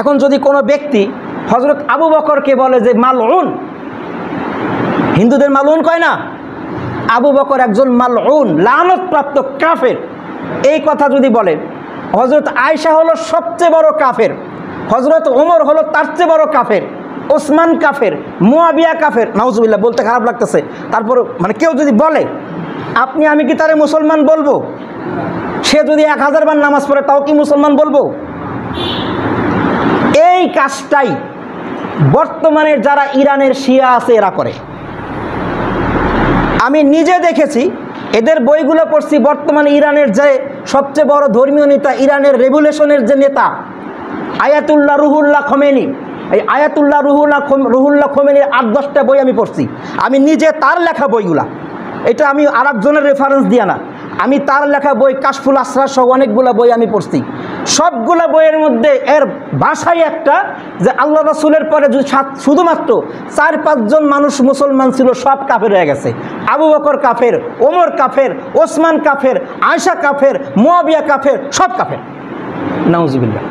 এখন যদি কোনো ব্যক্তি হযরত আবু বকরকে বলে যে মালউন, হিন্দুদের মালউন কয় না, আবু বকর একজন মালউন, লানত-প্রাপ্ত কাফের, এই কথা যদি বলে, হযরত আয়েশা হলো সবচেয়ে বড় কাফের, হযরত ওমর হলো তার চেয়ে বড় কাফের, ওসমান কাফের, মুয়াবিয়া কাফের, নাউজুবিল্লাহ বলতে খারাপ লাগতেছে, তারপর মানে কেউ যদি বলে, আমি কি তারে মুসলমান বলবো? সে যদি 1000 বার নামাজ পড়ে তাও কি মুসলমান বলবো? এই কাজটাই বর্তমানে যারা ইরানের শিয়া আছে এরা করে। আমি নিজে দেখেছি, এদের বইগুলো পড়ছি। বর্তমানে ইরানের যে সবচেয়ে বড় ধর্মীয় নেতা, ইরানের রেভলিউশনের যে নেতা আয়াতুল্লাহ রুহুল্লাহ খোমেনি, এই আয়াতুল্লাহ রুহুল্লাহ খোমেনির 8-10টা বই আমি পড়ছি। আমি নিজে তার লেখা বইগুলা, এটা আমি আরেকজনের রেফারেন্স দিয়া না, আমি তার লেখা বই কাশফুল আসরার সহ অনেকগুলো বই আমি পড়ছি। সবগুলো বইয়ের মধ্যে এর ভাষাই একটা, যে আল্লাহ রাসূলের পরে শুধুমাত্র 4-5 জন মানুষ মুসলমান ছিল, সব কাফের হয়ে গেছে। আবু বকর কাফের, ওমর কাফের, ওসমান কাফের, আয়েশা কাফের, মুয়াবিয়া কাফের, সব কাফের। নাউজুবিল্লাহ।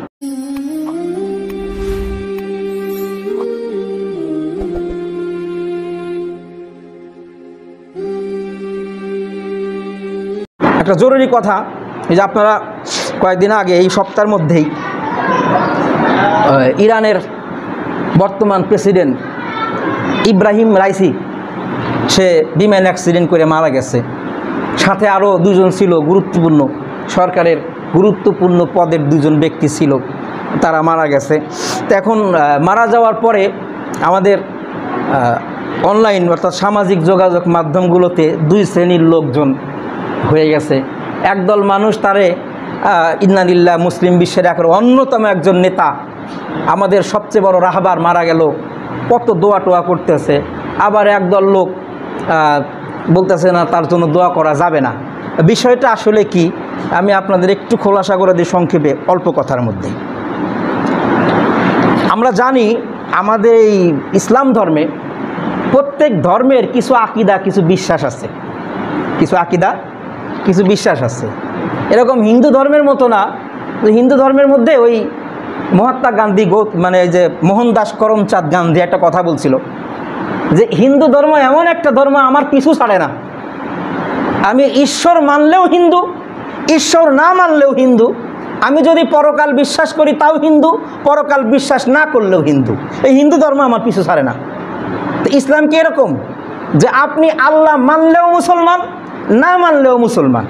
একটা জরুরি কথা, এই যে আপনারা কয়েকদিন আগে, এই সপ্তাহের মধ্যেই ইরানের বর্তমান প্রেসিডেন্ট ইব্রাহিম রাইসি, সে বিমান অ্যাক্সিডেন্ট করে মারা গেছে। সাথে আরও 2 জন ছিল গুরুত্বপূর্ণ, সরকারের গুরুত্বপূর্ণ পদের 2 জন ব্যক্তি ছিল, তারা মারা গেছে। তো এখন মারা যাওয়ার পরে আমাদের অনলাইন অর্থাৎ সামাজিক যোগাযোগ মাধ্যমগুলোতে 2 শ্রেণীর লোকজন হয়ে গেছে। একদল মানুষ তারে ইন্নালিল্লাহ, মুসলিম বিশ্বের অন্যতম একজন নেতা, আমাদের সবচেয়ে বড় রাহবার মারা গেল, কত দোয়া টোয়া করতেছে। আবার একদল লোক বলতেছে না, তার জন্য দোয়া করা যাবে না। বিষয়টা আসলে কি, আমি আপনাদের একটু খোলাসা করে দিই সংক্ষেপে, অল্প কথার মধ্যে। আমরা জানি আমাদের এই ইসলাম ধর্মে প্রত্যেক ধর্মের কিছু আকীদা, কিছু বিশ্বাস আছে, কিছু আকীদা, কিছু বিশ্বাস আছে। এরকম হিন্দু ধর্মের মতো না, হিন্দু ধর্মের মধ্যে ওই মহাত্মা গান্ধী, মানে যে মোহনদাস করমচাঁদ গান্ধী একটা কথা বলছিল যে হিন্দু ধর্ম এমন একটা ধর্ম আমার পিছু ছাড়ে না। আমি ঈশ্বর মানলেও হিন্দু, ঈশ্বর না মানলেও হিন্দু, আমি যদি পরকাল বিশ্বাস করি তাও হিন্দু, পরকাল বিশ্বাস না করলেও হিন্দু। এই হিন্দু ধর্ম আমার পিছু ছাড়ে না। তো ইসলাম কি এরকম যে আপনি আল্লাহ মানলেও মুসলমান, না মানলেও মুসলমান,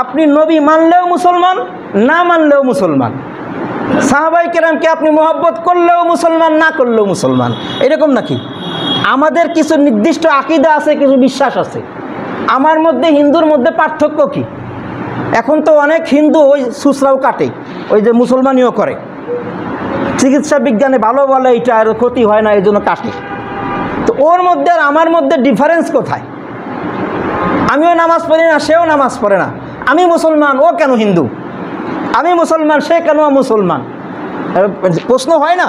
আপনি নবী মানলেও মুসলমান, না মানলেও মুসলমান, সাহাবায়ে কেরামকে আপনি মহব্বত করলেও মুসলমান, না করলেও মুসলমান, এরকম নাকি? আমাদের কিছু নির্দিষ্ট আকীদা আছে, কিছু বিশ্বাস আছে। আমার মধ্যে হিন্দুর মধ্যে পার্থক্য কি? এখন তো অনেক হিন্দু ওই সুসরাও কাটে, ওই যে মুসলমানিও করে, চিকিৎসা বিজ্ঞানে ভালো বলে এটা আর ক্ষতি হয় না, এই জন্য কাটে। তো ওর মধ্যে আর আমার মধ্যে ডিফারেন্স কোথায়? আমিও নামাজ পড়ি না, সেও নামাজ পড়ে না, আমি মুসলমান, ও কেন হিন্দু? আমি মুসলমান, সে কেন মুসলমান? প্রশ্ন হয় না?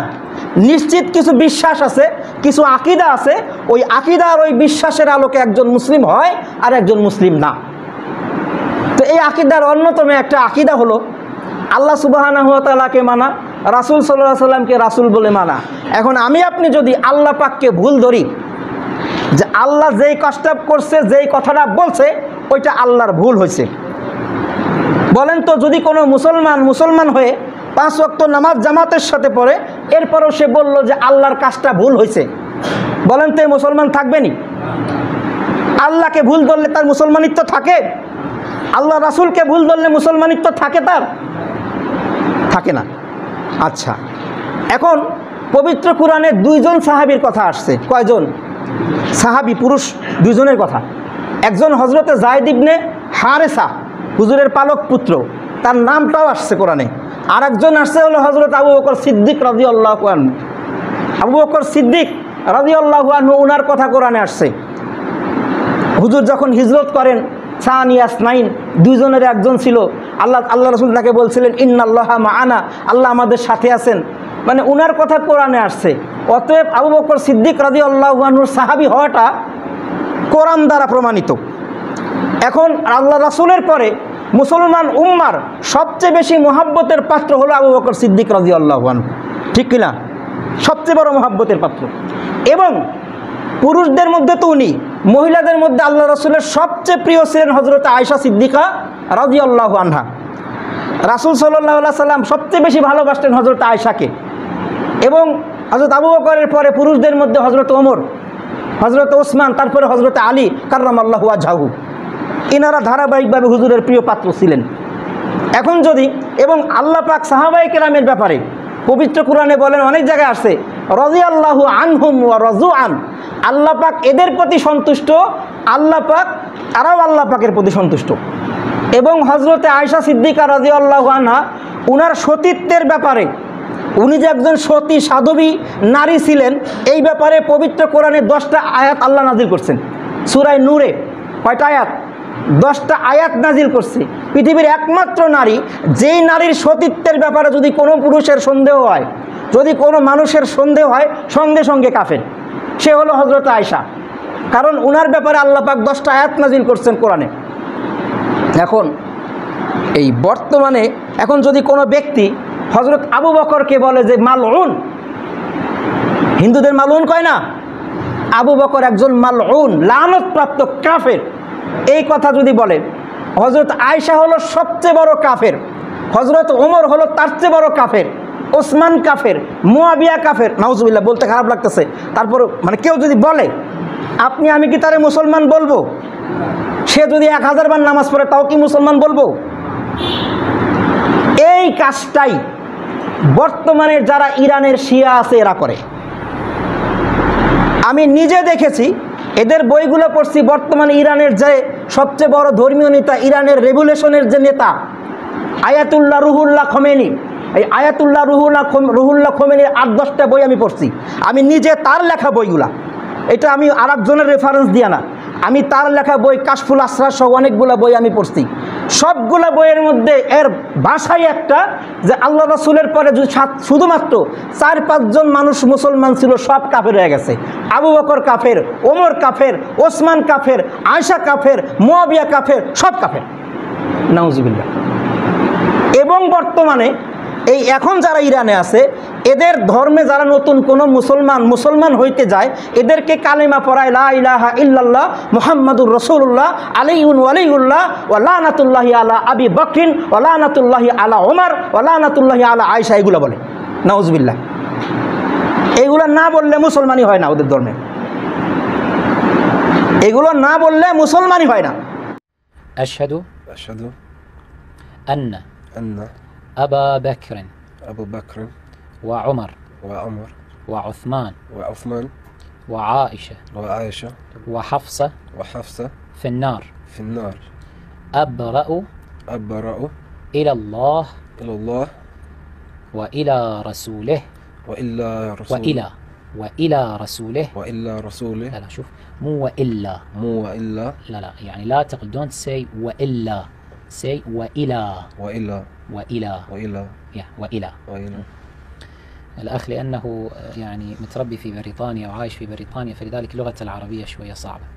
নিশ্চিত কিছু বিশ্বাস আছে, কিছু আকীদা আছে, ওই আকীদা আর ওই বিশ্বাসের আলোকে একজন মুসলিম হয় আর একজন মুসলিম না। তো এই আকীদার অন্যতম একটা আকীদা হলো আল্লাহ সুবহানাহু ওয়া তাআলাকে মানা, রাসূল সাল্লাল্লাহু আলাইহি সাল্লামকে রাসূল বলে মানা। এখন আপনি যদি আল্লাহ পাককে ভুল ধরি, যে আল্লাহ যেই কাজটা করছে, যেই কথাটা বলছে, ওইটা আল্লাহর ভুল হয়েছে, বলেন তো, যদি কোনো মুসলমান হয়ে 5 ওয়াক্ত নামাজ জামাতের সাথে পড়ে, এরপরও সে বলল যে আল্লাহর কাজটা ভুল হয়েছে, বলেন তো মুসলমান থাকবেনি? আল্লাহকে ভুল ধরলে তার মুসলমানিত্ব থাকে? আল্লাহ রাসূলকে ভুল ধরলে মুসলমানিত্ব থাকে? তার থাকে না। আচ্ছা, এখন পবিত্র কোরআনে 2 জন সাহাবীর কথা আসছে। কয়জন সাহাবী? পুরুষ 2 জনের কথা। একজন হযরতে যায়েদ ইবনে হারেসা, হুজুরের পালক পুত্র, তার নামটাও আসছে কোরআনে। আর একজন আসছে হলো হযরত আবু বকর সিদ্দিক রাদিয়াল্লাহু আনহু। আবু বকর সিদ্দিক রাদিয়াল্লাহু আনহু, ওনার কথা কোরআনে আসছে। হুজুর যখন হিজরত করেন, সানিয়া ইসনাইন, 2 জনের একজন ছিল। আল্লাহ রাসূল তাকে বলছিলেন ইন্নাল্লাহা মাআনা, আল্লাহ আমাদের সাথে আছেন, মানে ওনার কথা কোরআনে আসছে। অতএব আবু বকর সিদ্দিক রাদিয়াল্লাহু আনহুর সাহাবী হওয়াটা কোরআন দ্বারা প্রমাণিত। এখন আল্লাহ রাসূলের পরে মুসলমান উম্মার সবচেয়ে বেশি মহব্বতের পাত্র হলো আবু বকর সিদ্দিক রাদিয়াল্লাহু আনহু। ঠিক কিনা? সবচেয়ে বড় মহাব্বতের পাত্র। এবং পুরুষদের মধ্যে তো উনি, মহিলাদের মধ্যে আল্লাহ রাসূলের সবচেয়ে প্রিয় ছিলেন হযরত আয়েশা সিদ্দিকা রাদিয়াল্লাহু আনহা। রাসূল সাল্লাল্লাহু আলাইহি সাল্লাম সবচেয়ে বেশি ভালোবাসতেন হযরত আয়েশাকে। এবং হযরত আবু বকরের পরে পুরুষদের মধ্যে হযরত ওমর, হযরত ওসমান, তারপরে হযরত আলী কাররামাল্লাহু ওয়াজহাহু, এনারা ধারাবাহিকভাবে হুজুরের প্রিয় পাত্র ছিলেন। এখন যদি, এবং আল্লাহ পাক সাহাবায়ে কেরামের ব্যাপারে পবিত্র কোরআনে বলেন, অনেক জায়গায় আসে রাদিয়াল্লাহু আনহুম ওয়া রাযু আন, আল্লাহ পাক এদের প্রতি সন্তুষ্ট, আল্লাহ পাক তারাও আল্লাহ পাকের প্রতি সন্তুষ্ট। এবং হযরতে আয়েশা সিদ্দিকা রাদিয়াল্লাহু আনহা উনার সতীত্বের ব্যাপারে, উনি যে একজন সতী সাধবী নারী ছিলেন, এই ব্যাপারে পবিত্র কোরআনে 10টা আয়াত আল্লাহ নাজিল করছেন। সূরা নূরে কয়টা আয়াত? 10টা আয়াত নাজিল করছে। পৃথিবীর একমাত্র নারী, যেই নারীর সতীত্বের ব্যাপারে যদি কোনো পুরুষের সন্দেহ হয়, যদি কোনো মানুষের সন্দেহ হয়, সঙ্গে সঙ্গে কাফের, সে হলো হযরত আয়েশা। কারণ উনার ব্যাপারে আল্লাহ পাক 10টা আয়াত নাজিল করছেন কোরআনে। এখন এই বর্তমানে এখন যদি কোনো ব্যক্তি হযরত আবু বকরকে বলে যে মালউন, হিন্দুদের মালউন কয় না, আবু বকর একজন মালউন, লানত-প্রাপ্ত কাফের, এই কথা যদি বলে, হযরত আয়েশা হলো সবচেয়ে বড় কাফের, হযরত ওমর হলো তার চেয়ে বড় কাফের, ওসমান কাফের, মুয়াবিয়া কাফের, নাউজুবিল্লাহ, বলতে খারাপ লাগতেছে, তারপর মানে কেউ যদি বলে, আমি কি তারে মুসলমান বলবো? সে যদি 1000 বার নামাজ পড়ে তাও কি মুসলমান বলবো? এই কাজটাই বর্তমানে যারা ইরানের শিয়া আছে এরা করে। আমি নিজে দেখেছি, এদের বইগুলো পড়ছি। বর্তমানে ইরানের যে সবচেয়ে বড় ধর্মীয় নেতা, ইরানের রেভলিউশনের যে নেতা আয়াতুল্লাহ রুহুল্লাহ খোমেনি, এই আয়াতুল্লাহ রুহুল্লাহ খোমেনির 8-10টা বই আমি পড়ছি। আমি নিজে তার লেখা বইগুলা, এটা আমি আরেকজনের রেফারেন্স দিয়া না, আমি তার লেখা বই কাশফুল আসরার সহ অনেকগুলো বই আমি পড়ছি। সবগুলো বইয়ের মধ্যে এর ভাষাই একটা, যে আল্লাহ রাসূলের পরে শুধুমাত্র 4-5 জন মানুষ মুসলমান ছিল, সব কাফের হয়ে গেছে। আবু বকর কাফের, ওমর কাফের, ওসমান কাফের, আয়েশা কাফের, মুয়াবিয়া কাফের, সব কাফের, নাউজুবিল্লাহ। এবং বর্তমানে এই এখন যারা ইরানে আছে, এদের ধর্মে যারা নতুন কোনো মুসলমান হইতে যায়, এদেরকে কালেমা পড়ায় লা ইলাহা ইল্লাল্লাহ মুহাম্মাদুর রাসূলুল্লাহ আলাইহিন ওয়ালিউল্লাহ ওয়া লানাতুল্লাহি আলা আবি বকরিন ওয়া লানাতুল্লাহি আলা ওমর ওয়া লানাতুল্লাহি আলা আয়েশা, এগুলো বলে, নাউজুবিল্লাহ। এগুলো না বললে মুসলমানই হয় না ওদের ধর্মে, এগুলো না বললে মুসলমানই হয় না। আশহাদু আন্না আবা বকর ওয়া উমর ওয়া উসমান ওয়া আয়েশা ওয়া হাফসা في النار أبرأ إلى الله وإلى رسوله وإلى رسوله لا شوف مو وإلا لا يعني لا تقل don't say وإلا say وإلى الأخ لأنه يعني متربي في بريطانيا وعايش في بريطانيا، فلذلك لغة العربية شوية صعبة.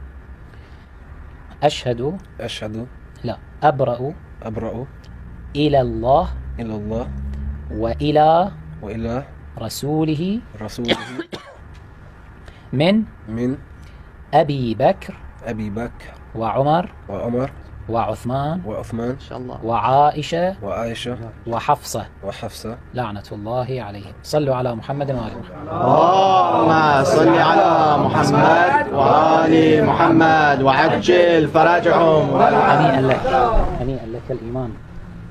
أشهد لا أبرأ إلى الله وإلى رسوله من أبي بكر وعمر وعثمان إن شاء الله وعائشة وحفصة لعنة الله عليهم. صلوا على محمد وآل محمد. اللهم صل على محمد وآل محمد وعجل فرجهم. هنيئا لك الإيمان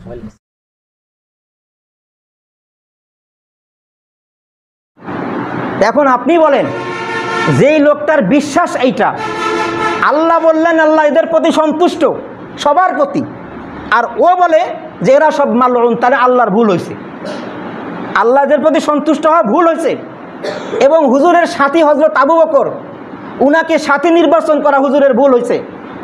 والإسلام. এখন আপনি বলেন, যেই লোকটার বিশ্বাস এইটা, আল্লাহ বললেন আল্লাহ এদের প্রতি সন্তুষ্ট সবার প্রতি, আর ও বলে যে এরা সব মালউন, তাহলে আল্লাহর ভুল হয়েছে, আল্লাহ এদের প্রতি সন্তুষ্ট হওয়া ভুল হয়েছে। এবং হুজুরের সাথী হযরত আবু বকর, উনাকে সাথী নির্বাচন করা হুজুরের ভুল হয়েছে।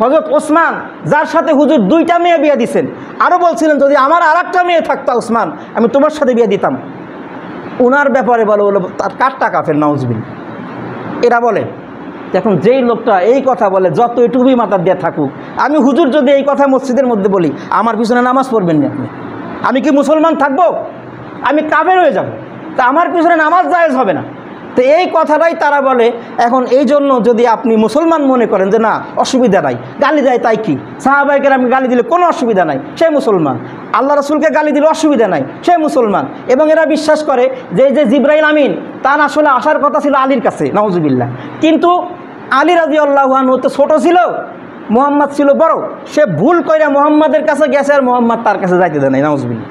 হযরত ওসমান, যার সাথে হুজুর 2টা মেয়ে বিয়ে দিয়েছেন, আরও বলছিলেন যদি আমার আরেকটা মেয়ে থাকতো ওসমান, আমি তোমার সাথে বিয়ে দিতাম, উনার ব্যাপারে বলে তার কাটটা কাফের, নাউজুবিল্লাহ। এরা বলে, এখন যেই লোকটা এই কথা বলে, যত টুপি মাথার দিয়ে থাকুক, আমি হুজুর যদি এই কথা মসজিদের মধ্যে বলি, আমার পিছনে নামাজ পড়বেন না আপনি, আমি কি মুসলমান থাকবো? আমি কাফের হয়ে যাব। তা আমার পিছনে নামাজ জায়েজ হবে না। তো এই কথাটাই তারা বলে। এখন এই জন্য যদি আপনি মুসলমান মনে করেন যে না অসুবিধা নাই, গালি দেয় তাই কি, সাহাবায়ে কেরামকে গালি দিলে কোনো অসুবিধা নাই, সে মুসলমান, আল্লাহ রাসূলকে গালি দিলে অসুবিধা নাই, সে মুসলমান। এবং এরা বিশ্বাস করে যে এই যে জিবরাইল আমিন তার আসলে আসার কথা ছিল আলীর কাছে, নাউজুবিল্লাহ, কিন্তু আলী রাদিয়াল্লাহু আনহু তো ছোট ছিল, মুহাম্মদ ছিল বড়, সে ভুল কইরা মুহাম্মাদের কাছে গেছে আর মুহাম্মদ তার কাছে যাইতে দেয় নাই, নাউজুবিল্লাহ।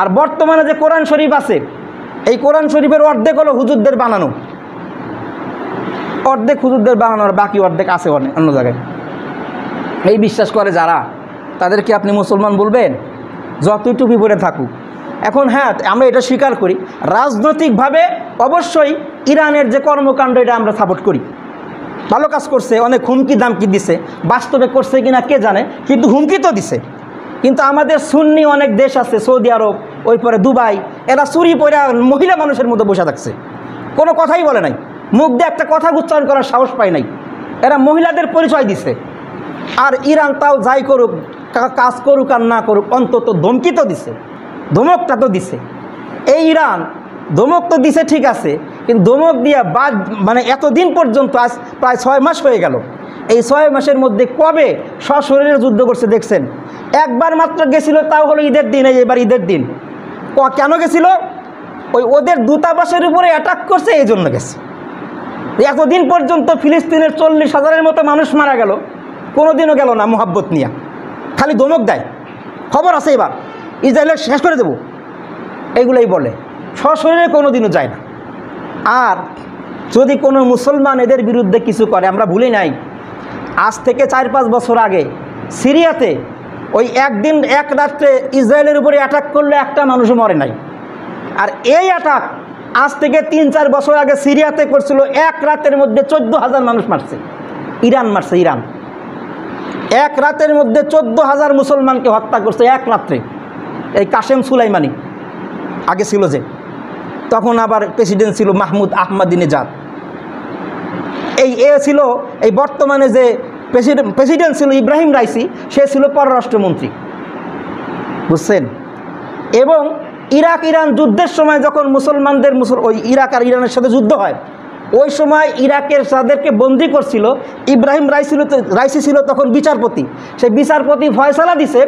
আর বর্তমানে যে কোরআন শরীফ আছে, এই কোরআন শরীফের অর্ধেক হলো হুজুরদের বানানো, অর্ধেক হুজুরদের বানানো, আর বাকি অর্ধেক আছে অন্য জায়গায়। এই বিশ্বাস করে যারা, তাদেরকে আপনি মুসলমান বলবেন যতই টুপি পরে থাকুক। এখন হ্যাঁ, আমরা এটা স্বীকার করি, রাজনৈতিকভাবে অবশ্যই ইরানের যে কর্মকাণ্ড এটা আমরা সাপোর্ট করি, ভালো কাজ করছে, অনেক হুমকি দামকি দিছে, বাস্তবে করছে কিনা কে জানে, কিন্তু হুমকি তো দিছে। কিন্তু আমাদের সুন্নি অনেক দেশ আছে, সৌদি আরব, ওই পরে দুবাই, এরা চুরি পরে মহিলা মানুষের মধ্যে বসে থাকছে, কোনো কথাই বলে নাই, মুখ দিয়ে একটা কথা উচ্চারণ করার সাহস পায় নাই, এরা মহিলাদের পরিচয় দিছে। আর ইরান তাও যাই করুক, কাজ করুক আর না করুক, অন্তত ধমকি তো দিছে, ধমকটা তো দিছে। এই ইরান ধমক তো দিছে ঠিক আছে, কিন্তু ধমক দিয়া বাদ মানে এতদিন পর্যন্ত, আজ প্রায় 6 মাস হয়ে গেল, এই 6 মাসের মধ্যে কবে সশরীরে যুদ্ধ করছে দেখছেন? একবার মাত্র গেছিল, তাও হলো ঈদের দিন, এবার ঈদের দিন। কেন গেছিল? ওদের দূতাবাসের উপরে অ্যাটাক করছে, এই জন্য গেছে। এতদিন পর্যন্ত ফিলিস্তিনের 40,000-এর মতো মানুষ মারা গেল, কোনোদিনও গেল না মোহাব্বত নিয়ে, খালি ধমক দেয়, খবর আছে এবার ইসরায়েলের শেষ করে দেব, এইগুলোই বলে, সশরীরে কোনোদিনও যায় না। আর যদি কোনো মুসলমান এদের বিরুদ্ধে কিছু করে, আমরা ভুলি নাই, আজ থেকে 4-5 বছর আগে সিরিয়াতে ওই একদিন এক রাত্রে ইসরায়েলের উপরে অ্যাটাক করলে একটা মানুষও মরে নাই। আর এই অ্যাটাক আজ থেকে 3-4 বছর আগে সিরিয়াতে করছিল, এক রাতের মধ্যে 14,000 মানুষ মারছে, ইরান মারছে, ইরান এক রাতের মধ্যে 14,000 মুসলমানকে হত্যা করছে এক রাত্রে। এই কাসেম সুলাইমানি আগে ছিল যে, তখন আবার প্রেসিডেন্ট ছিল মাহমুদ আহমাদিনেজাদ, এই ছিল এই বর্তমানে যে প্রেসিডেন্ট ছিল ইব্রাহিম রাইসি, সে ছিল পররাষ্ট্রমন্ত্রী, বুঝছেন। এবং ইরাক ইরান যুদ্ধের সময় যখন মুসলমানদের ওই ইরাক আর ইরানের সাথে যুদ্ধ হয়, ওই সময় ইরাকের যাদেরকে বন্দি করছিল, ইব্রাহিম রাইসি ছিল তখন বিচারপতি, সেই বিচারপতি ফয়সালা দিছে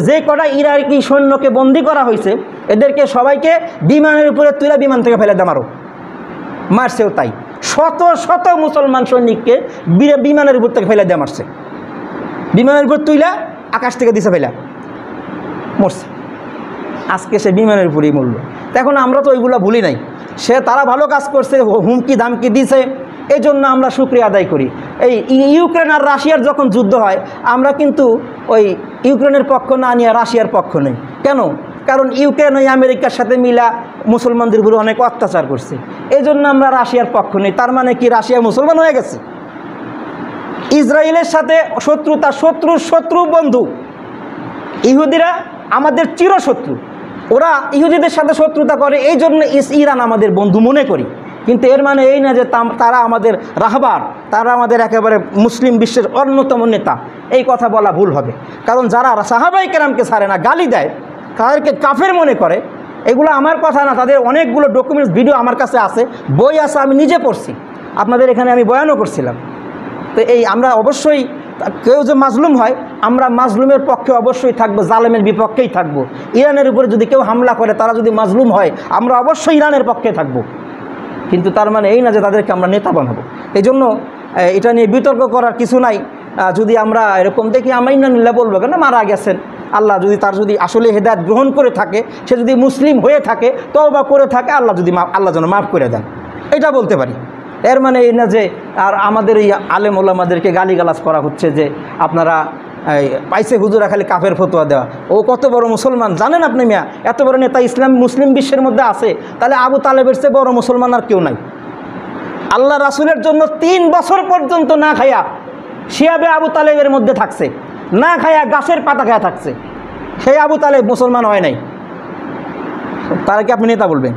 যে কটা ইরাকি সৈন্যকে বন্দি করা হয়েছে, এদেরকে সবাইকে বিমানের উপরে তুলে বিমান থেকে ফেলে দেমারো, মারছেও তাই। শত শত মুসলমান সৈনিককে বিমানের উপর থেকে ফেলে দেওয়া মারছে, বিমানের উপর তুইলা আকাশ থেকে দিছে ফেলা, মরছে। আজকে সে বিমানের উপরেই মরল। এখন আমরা তো ওইগুলো ভুলি নাই, তারা ভালো কাজ করছে, হুমকি ধামকি দিছে, এই জন্য আমরা শুকরিয়া আদায় করি। এই ইউক্রেন আর রাশিয়ার যখন যুদ্ধ হয়, আমরা কিন্তু ওই ইউক্রেনের পক্ষ না নিয়ে রাশিয়ার পক্ষ নেই। কেন? কারণ ইউক্রেন ওই আমেরিকার সাথে মিলা মুসলমানদের উপরে অনেক অত্যাচার করছে, এই জন্য আমরা রাশিয়ার পক্ষ নেই। তার মানে কি রাশিয়া মুসলমান হয়ে গেছে? ইসরায়েলের সাথে শত্রুতা, শত্রু বন্ধু। ইহুদিরা আমাদের চিরশত্রু, ওরা ইহুদিদের সাথে শত্রুতা করে, এই জন্য ইরান আমাদের বন্ধু মনে করি। কিন্তু এর মানে এই না যে তারা আমাদের রাহবার, তারা আমাদের একেবারে মুসলিম বিশ্বের অন্যতম নেতা, এই কথা বলা ভুল হবে। কারণ যারা সাহাবায়ে কেরামকে ছাড়ে না, গালি দেয়, তাদেরকে কাফের মনে করে, এগুলো আমার কথা না, তাদের অনেকগুলো ডকুমেন্টস ভিডিও আমার কাছে আছে, বই আছে, আমি নিজে পড়ছি, আপনাদের এখানে আমি বয়ানও করছিলাম। তো আমরা অবশ্যই, কেউ যে মাজলুম হয়, আমরা মাজলুমের পক্ষে অবশ্যই থাকবো, জালেমের বিপক্ষেই থাকবো। ইরানের উপরে যদি কেউ হামলা করে, তারা যদি মাজলুম হয়, আমরা অবশ্যই ইরানের পক্ষে থাকবো। কিন্তু তার মানে এই না যে তাদেরকে আমরা নেতা বানাবো। এই জন্য এটা নিয়ে বিতর্ক করার কিছু নাই। যদি আমরা এরকম দেখি, আমরা ইন্নালিল্লাহ বলবো, কেন মারা গেছেন, আল্লাহ যদি তার যদি আসলে হেদায়েত গ্রহণ করে থাকে, সে যদি মুসলিম হয়ে থাকে, তওবা করে থাকে, আল্লাহ যেন মাফ করে দেন, এটা বলতে পারি। এর মানে এই না যে আর আমাদের এই আলেম ওলামাদেরকে গালিগালাজ করা হচ্ছে যে আপনারা পাইছে হুজুরা খালি কাফের ফতোয়া দেওয়া, ও কত বড় মুসলমান জানেন আপনি মিয়া, এত বড় নেতা মুসলিম বিশ্বের মধ্যে আছে, তাহলে আবু তালেবের চেয়ে বড় মুসলমান আর কেউ নাই। আল্লাহ রাসূলের জন্য 3 বছর পর্যন্ত না খায়া শিয়াবে আবু তালেবের মধ্যে থাকছে, না খায়া গাছের পাতা খায়া থাকছে, সেই আবু তালেব মুসলমান হয় নাই, তারা কি আপনি নেতা বলবেন?